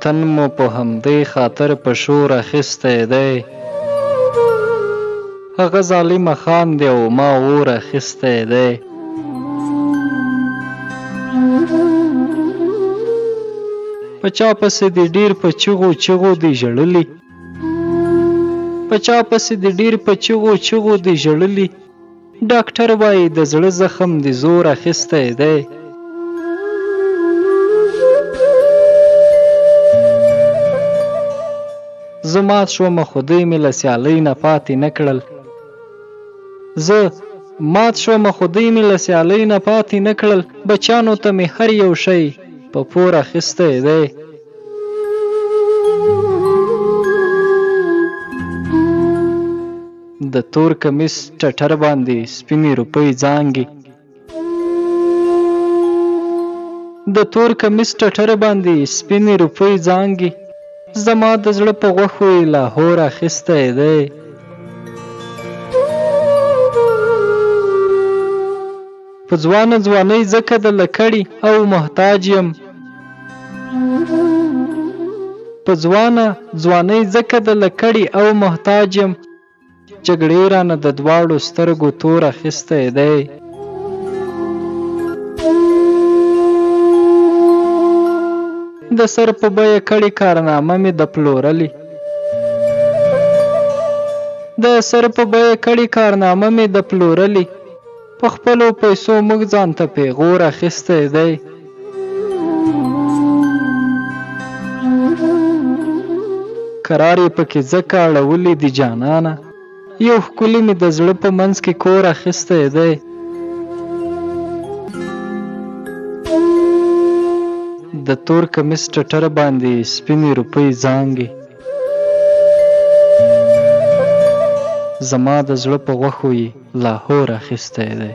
وطن مو په همدې خاطر په شور اخیستی دی. هغه ظالمه خان دی او ما اور اخیستی دی. په چا پسې دې ډېر په چغو چغو دې ژړلي، په چا پسې دې ډېر په چغو چغو دې ژړلي. ډاکټر وایي د زړه زخم دې زور اخیستی دی. زه مات شومه خدای مې له سیالۍ نه پاتې نه کړل. زه مات شومه خدای مې له سیالۍ نه پاتې نه کړل. بچیانو ته مې هر یو شی په پور اخیستی دی. د تور کمیس ټټر باندې سپینې روپۍ زانګې، د تور کمیس ټټر باندې سپینې روپۍ زانګې. زما د زړه په غوښو یې لاهور اخیستی دی. په ځوانه ځوانۍ ځکه د لکړې او محتاج یم، په ځوانه ځوانۍ ځکه د لکړې او محتاج یم. جګړې رانه د دواړو سترګو تور اخیستی دی. د سر په بیه کړې کارنامه مې د پلورلې، د سر په بیه کړې کارنامه مې د پلورلې. په خپلو پیسو موږ ځان ته پیغور اخیستی دی. قرار یې پکې ځکه اړولې دي جانانه، یو ښکلي مې د زړه په منځ کې کور اخیستی دی. د تور کمیس ټټر باندې سپینې روپۍ زانګې، زما د زړه په غوښو یې لاهور اخیستی دی.